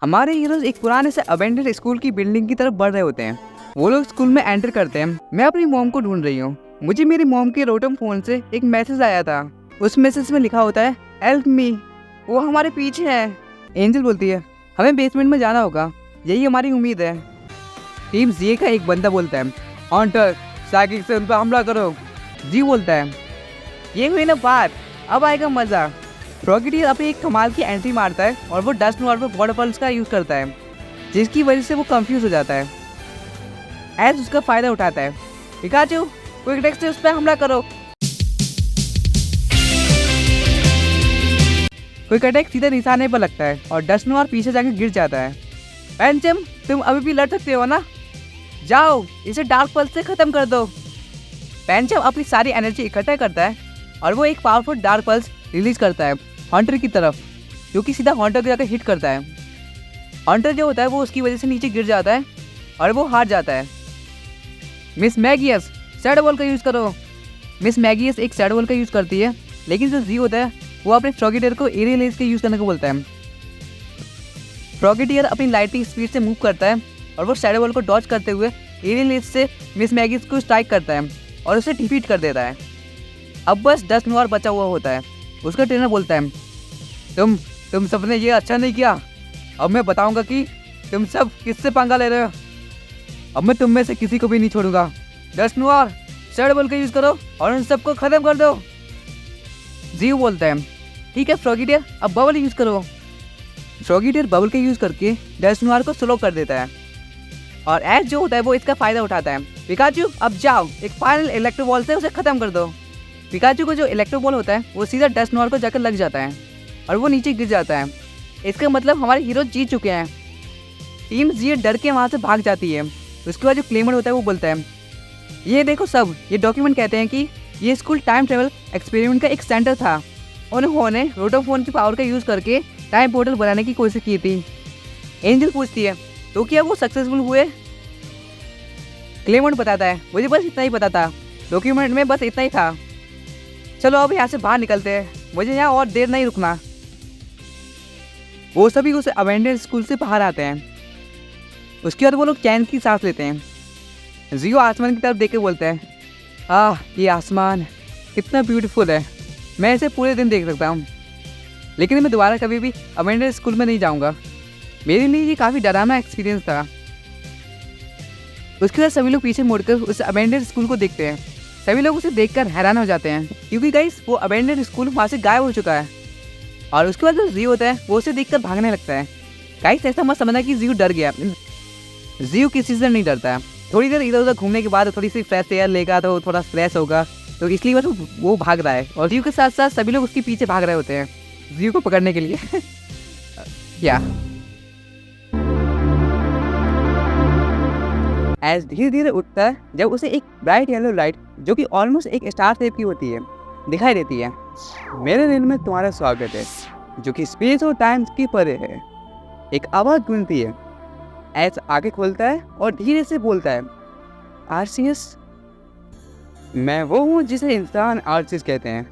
हमारे हीरोज एक पुराने से अबेंडेड स्कूल की बिल्डिंग की तरफ बढ़ रहे होते हैं। वो लोग स्कूल में एंटर करते हैं। मैं अपनी मॉम को ढूंढ रही हूँ। मुझे मेरी मॉम के रोटम फोन से एक मैसेज आया था। उस मैसेज में लिखा होता है हेल्प मी, वो हमारे पीछे है। एंजल बोलती है हमें बेसमेंट में जाना होगा, यही हमारी उम्मीद है। टीम जी का एक बंदा बोलता है हंटर साइकिल से उन पर हमला करो। जी बोलता है ये हुई ना बात, अब आएगा मजा। फ्रॉगेटियर अपनी एक कमाल की एंट्री मारता है और वो डस्ट नोट पर बॉर्डर पल्स का यूज करता है, जिसकी वजह से वो कंफ्यूज हो जाता है। एज उसका फायदा उठाता है। पिकाचू क्विक अटैक से उस पर हमला करो। क्विक अटैक सीधा निशाने पर लगता है और डस्ट नोट पीछे जाकर गिर जाता है। पैंचम तुम अभी भी लड़ सकते हो ना, जाओ इसे डार्क पल्स से खत्म कर दो। पैंचम अपनी सारी एनर्जी इकट्ठा करता है और वो एक पावरफुल डार्क पल्स रिलीज करता है हंटर की तरफ, जो कि सीधा हंटर को जाकर हिट करता है। हंटर जो होता है वो उसकी वजह से नीचे गिर जाता है और वो हार जाता है। मिस मैगियस शैडो बॉल का यूज़ करो। मिस मैगियस एक शैडो बॉल का यूज़ करती है, लेकिन जो जी होता है वो अपने फ्रॉगेटियर को एरियल लेज के यूज़ करने को बोलता है। फ्रॉगेटियर अपनी लाइटिंग स्पीड से मूव करता है और वो शैडो बॉल को डॉज करते हुए एरियल लेज से मिस मैगियस को स्ट्राइक करता है और उसे डिफीट कर देता है। अब बस डस्ट नोट बचा हुआ होता है। उसका ट्रेनर बोलता है तुम सबने ये अच्छा नहीं किया, अब मैं बताऊंगा कि तुम सब किससे पंगा ले रहे हो। अब मैं तुम में से किसी को भी नहीं छोड़ूंगा। डस्ट नोट शैडो बॉल का यूज़ करो और उन सबको ख़त्म कर दो। जीव बोलता है ठीक है फ्रॉगेटियर, अब बबल यूज़ करो। फ्रॉगेटियर बबल का यूज़ करके डस्ट नोट को स्लो कर देता है और एज जो होता है वो इसका फ़ायदा उठाता है। पिकाचू अब जाओ एक फाइनल इलेक्ट्रो बॉल से उसे ख़त्म कर दो। पिकाचू को जो इलेक्ट्रो बॉल होता है वो सीधा डस्ट नोट को जाकर लग जाता है और वो नीचे गिर जाता है। इसका मतलब हमारे हीरो जीत चुके हैं। टीम जी डर के वहाँ से भाग जाती है। उसके बाद जो क्लेमर होता है वो बोलता है ये देखो सब, ये डॉक्यूमेंट कहते हैं कि ये स्कूल टाइम ट्रेवल एक्सपेरिमेंट का एक सेंटर था। उन्होंने रोटोफोन की पावर का यूज़ करके टाइम पोर्टल बनाने की कोशिश की थी। एंजल पूछती है तो क्या वो सक्सेसफुल हुए? क्लेमर बताता है मुझे बस इतना ही पता था, डॉक्यूमेंट में बस इतना ही था। चलो अब यहाँ से बाहर निकलते हैं, मुझे यहाँ और देर नहीं रुकना। वो सभी उस अबेंडेड स्कूल से बाहर आते हैं। उसके बाद वो लोग चैन की सांस लेते हैं। जियो आसमान की तरफ देख के बोलते हैं ये आसमान कितना ब्यूटीफुल है, मैं इसे पूरे दिन देख सकता हूँ, लेकिन मैं दोबारा कभी भी अबेंडेड स्कूल में नहीं जाऊँगा। मेरे लिए ये काफ़ी डरावना एक्सपीरियंस था। उसके बाद सभी लोग पीछे मुड़कर उस अबेंडेड स्कूल को देखते हैं। सभी लोग उसे देखकर हैरान हो जाते हैं क्योंकि गाइस वो अबेंडेड स्कूल वहाँ से गायब हो चुका है। और उसके बाद जो जियो होता है वो उसे देखकर भागने लगता है। गाइस ऐसा मत समझना कि जियो डर गया, जियो किसी से नहीं डरता है। थोड़ी देर इधर उधर घूमने के बाद थोड़ी सी फ्रेश एयर लेगा तो थोड़ा फ्रेश होगा, तो इसलिए बस वो भाग रहा है और जियो के साथ साथ सभी लोग उसके पीछे भाग रहे होते हैं जियो को पकड़ने के लिए। या एज धीरे धीरे उठता है जब उसे एक ब्राइट येलो लाइट जो कि ऑलमोस्ट एक स्टार शेप की होती है दिखाई देती है। मेरे दिल में तुम्हारा स्वागत है जो कि स्पेस और टाइम की परे है। एक आवाज़ गूंजती है। एज आगे खोलता है और धीरे से बोलता है आर्सियस, मैं वो हूँ जिसे इंसान आर्सियस कहते हैं।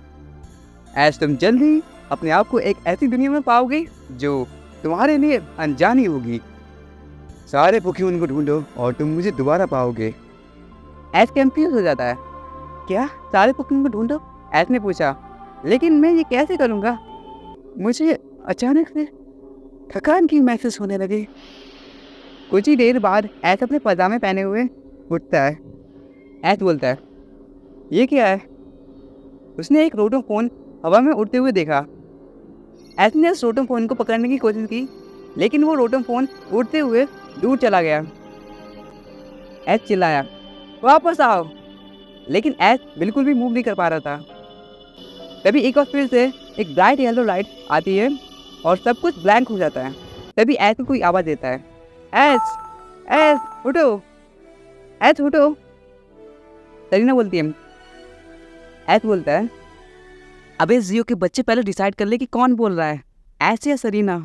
एज तुम जल्दी अपने आप को एक ऐसी दुनिया में पाओगे जो तुम्हारे लिए अनजानी होगी। सारे पोकेमॉन को ढूंढो और तुम मुझे दोबारा पाओगे। एज कंफ्यूज हो जाता है। क्या सारे पोकेमॉन को ढूंढो? एज ने पूछा, लेकिन मैं ये कैसे करूँगा? मुझे अचानक से थकान की महसूस होने लगी। कुछ ही देर बाद एज अपने पजामे पहने हुए उठता है। एज बोलता है ये क्या है? उसने एक रोटोफोन हवा में उड़ते हुए देखा। एज ने उस रोटोफोन को पकड़ने की कोशिश की, लेकिन वो रोटोफोन उड़ते हुए दूर चला गया। एज चिल्लाया वापस आओ, लेकिन एज बिल्कुल भी मूव नहीं कर पा रहा था। तभी एक बार फिर से एक ब्राइट येलो लाइट आती है और सब कुछ ब्लैंक हो जाता है। तभी एज को कोई आवाज़ देता है एज एज उठो, एज उठो। सरीना बोलती है। एज बोलता है अबे जियो के बच्चे पहले डिसाइड कर ले कि कौन बोल रहा है, एज या सरीना।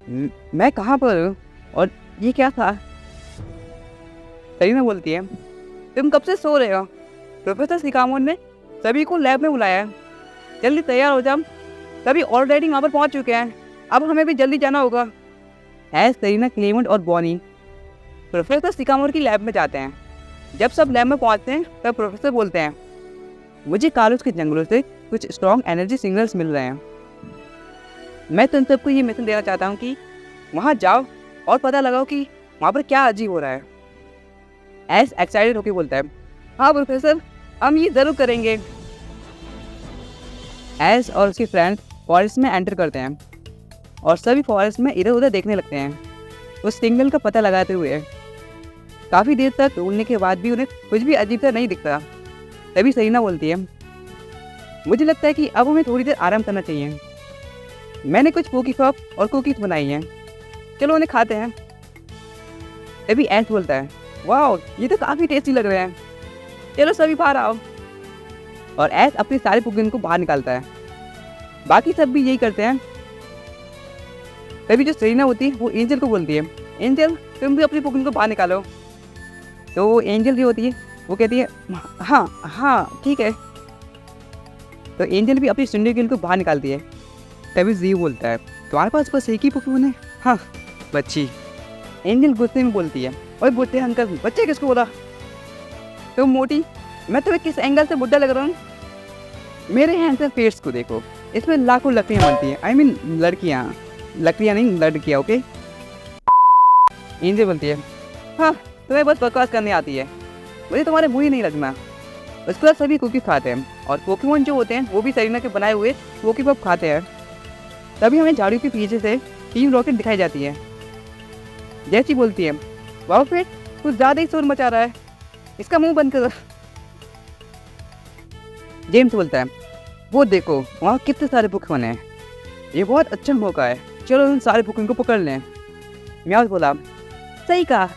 मैं कहाँ पर हूँ और ये क्या था? सरीना बोलती है तुम कब से सो रहे हो? प्रोफेसर सिकामोन ने सभी को लैब में बुलाया है, जल्दी तैयार हो जाओ। सभी ऑलरेडी वहाँ पर पहुँच चुके हैं, अब हमें भी जल्दी जाना होगा। एस, सेरेना, क्लेमेंट और बॉनी प्रोफेसर सिकामोर की लैब में जाते हैं। जब सब लैब में पहुंचते हैं तब प्रोफेसर बोलते हैं, मुझे कालोस के जंगलों से कुछ स्ट्रॉन्ग एनर्जी सिग्नल्स मिल रहे हैं। मैं तुम सबको ये मिशन देना चाहता हूँ कि वहाँ जाओ और पता लगाओ कि वहाँ पर क्या अजीब हो रहा है। एस एक्साइटेड होकर बोलता है, हाँ प्रोफेसर, हम ये ज़रूर करेंगे। एस और उसके फ्रेंड्स फॉरेस्ट में एंटर करते हैं और सभी फॉरेस्ट में इधर उधर देखने लगते हैं, उस सिग्नल का पता लगाते हुए। काफ़ी देर तक ढूंढने के बाद भी उन्हें कुछ भी अजीब सा नहीं दिखता। तभी सेरेना बोलती है, मुझे लगता है कि अब हमें थोड़ी देर आराम करना चाहिए। मैंने कुछ पोकी पॉप और कुकीज बनाई हैं, चलो उन्हें खाते हैं। तभी एस बोलता है, वाह ये तो काफ़ी टेस्टी लग रहे हैं, चलो सभी बाहर आओ। और एस अपने सारे पुकिन को बाहर निकालता है। बाकी सब भी यही करते हैं। तभी जो सेरेना होती है वो एंजल को बोलती है, एंजल तुम भी अपनी पुकिन को बाहर निकालो। तो वो एंजल जो होती है वो कहती है, हाँ हाँ ठीक है। तो एंजल भी अपनी सिंडिकेट को बाहर निकालती है। तभी जी बोलता है, तुम्हारे पास बस एक ही पोकेमोन है? हाँ बच्ची। एंजल गुस्से में बोलती है, ओए बुड्ढे अंकल, बच्चे किसको बोला? तो मोटी, मैं तुम्हें किस एंगल से बुड्ढा लग रहा हूँ? मेरे हैंडसम फेस को देखो, इसमें लाखों लकड़ियाँ बनती हैं। आई मीन लड़कियाँ, लकड़ियाँ नहीं लड़कियाँ, ओके। एंजल बोलती है, हाँ तुम्हें बस बकवास करने आती है, मुझे तुम्हारे मुँह ही नहीं लगना। उसके बाद सभी कुकीज खाते हैं और पोकेमोन जो होते हैं वो भी सेरेना के बनाए हुए पोकी पॉप खाते हैं। तभी हमें झाड़ू के पीछे से टीम रॉकेट दिखाई जाती है। जैसी बोलती है, वाह फिर कुछ ज़्यादा ही शोर मचा रहा है, इसका मुंह बंद करो। जेम्स बोलता है, वो देखो वहाँ कितने सारे पोकेमोन हैं, ये बहुत अच्छा मौका है, चलो उन सारे पोकेमोन को पकड़ लें। म्याउस बोला, सही कहा,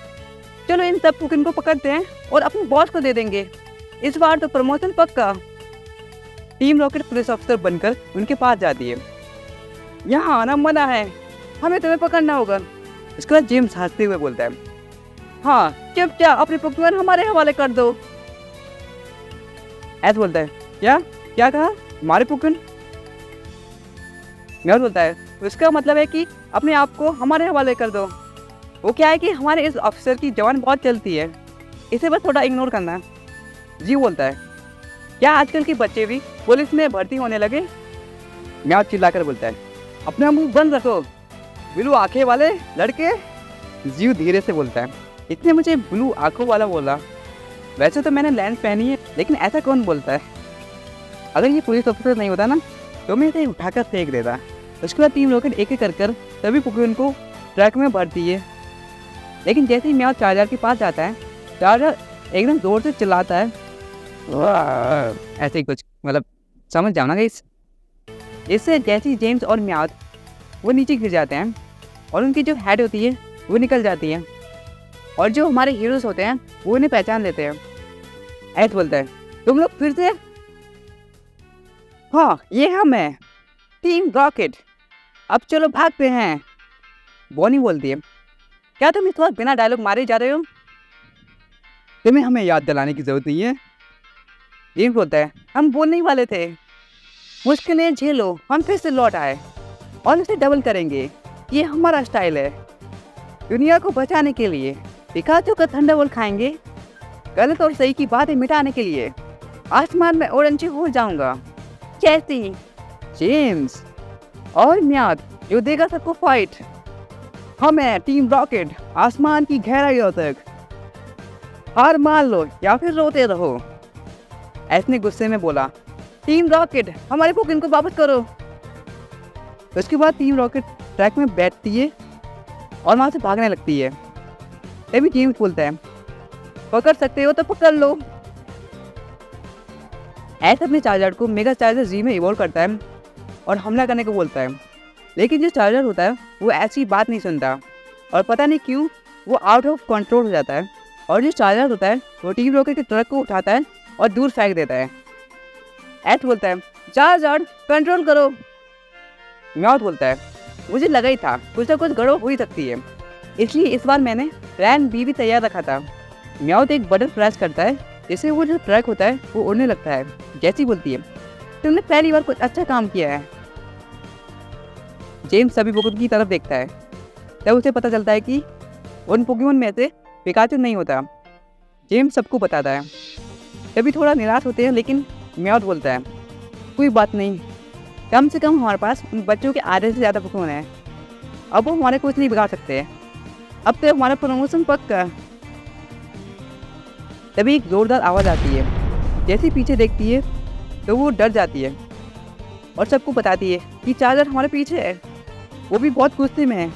चलो इन सब पोकेमोन को पकड़ते हैं और अपने बॉस को दे देंगे, इस बार तो प्रमोशन पक्का। टीम रॉकेट पुलिस ऑफिसर बनकर उनके पास जाती है। यहाँ आना मना है, हमें तुम्हें पकड़ना होगा। इसके बाद जेम्स हंसते हुए बोलता है, हाँ चुपचाप अपने पोकेमोन हमारे हवाले कर दो। ऐसा बोलता है, क्या क्या कहा, हमारे पोकेमोन? म्याउस बोलता है, उसका मतलब है कि अपने आप को हमारे हवाले कर दो। वो क्या है कि हमारे इस ऑफिसर की जवान बहुत चलती है, इसे बस थोड़ा इग्नोर करना। जी बोलता है, क्या आजकल के बच्चे भी पुलिस में भर्ती होने लगे? म्याउस चिल्लाकर बोलता है, अपना मुंह बंद रखो ब्लू आंखें वाले लड़के। जीव धीरे से बोलता है, इसने मुझे ब्लू आंखों वाला बोला, वैसे तो मैंने लेंस पहनी है, लेकिन ऐसा कौन बोलता है? अगर ये पुलिस ऑफिसर नहीं होता ना तो मैं इसे उठाकर फेंक देता। उसके बाद टीम रॉकेट एक एक कर सभी पोकेमोन को ट्रक में भरती है। लेकिन जैसे ही म्याउस चार्जर के पास जाता है, चार्जर एकदम जोर से चिल्लाता है, ऐसे ही कुछ, मतलब समझ जाओ ना गाइस। इससे जैसे ही जेम्स और म्याउस वो नीचे गिर जाते हैं और उनकी जो हेड होती है वो निकल जाती है और जो हमारे हीरोज होते हैं वो उन्हें पहचान लेते हैं। ऐसा बोलता है, तुम लोग फिर से? हाँ ये हम हैं, टीम रॉकेट, अब चलो भागते हैं। बॉनी बोलती है, क्या तुम इस वक्त बिना डायलॉग मारे जा रहे हो? तुम्हें हमें याद दिलाने की जरूरत नहीं है। जेम्स बोलता है, हम बोलने ही वाले थे, मुश्किलें झेलो, हम फिर से लौट आए और इसे डबल करेंगे, ये हमारा स्टाइल है। दुनिया को बचाने के लिए पिकाचू का थंडरबोल्ट खाएंगे, गलत और सही की बातें मिटाने के लिए आसमान में ऑरेंज हो जाऊंगा, जैसे जेम्स और म्याद जो देगा सबको फाइट। हम हैं टीम रॉकेट, आसमान की गहराइयों तक, हार मान लो या फिर रोते रहो। ऐसने गुस्से में बोला, टीम रॉकेट हमारे पोकेमोन को वापस करो। उसके बाद टीम रॉकेट ट्रैक में बैठती है और वहाँ से भागने लगती है। तभी जेम्स बोलता है, पकड़ सकते हो तो पकड़ लो। ऐसे अपने चार्जर को मेगा चार्जर जी में इवॉल्व करता है और हमला करने को बोलता है। लेकिन जो चार्जर होता है वो ऐसी बात नहीं सुनता और पता नहीं क्यों वो आउट ऑफ कंट्रोल हो जाता है और जो चार्जर होता है वो टीम रॉकेट के ट्रक को उठाता है और दूर फेंक देता है। ऐसा बोलता है, चार्जर कंट्रोल करो। म्याउस बोलता है, मुझे लगा ही था कुछ ना कुछ गड़बड़ हो ही सकती है, इसलिए इस बार मैंने प्लान बी भी तैयार रखा था। म्याउस एक बटन प्रेस करता है जिससे वो जो ट्रक होता है वो उड़ने लगता है। जैसी बोलती है, तुमने पहली बार कुछ अच्छा काम किया है। जेम्स सभी पोकेमोन की तरफ देखता है तब उसे पता चलता है कि उन पोकेमोन में से पिकाचू नहीं होता। जेम्स सबको बताता है। तभी थोड़ा निराश होते हैं, लेकिन म्याउथ बोलता है कोई बात नहीं, कम से कम हमारे पास उन बच्चों के आधे से ज़्यादा पोकेमोन हैं। अब वो हमारे कुछ नहीं बिगाड़ सकते। अब तो हमारा प्रमोशन पक्का। तभी एक जोरदार आवाज़ आती है। जैसे पीछे देखती है तो वो डर जाती है और सबको बताती है कि चार्जर हमारे पीछे है। वो भी बहुत गुस्से में है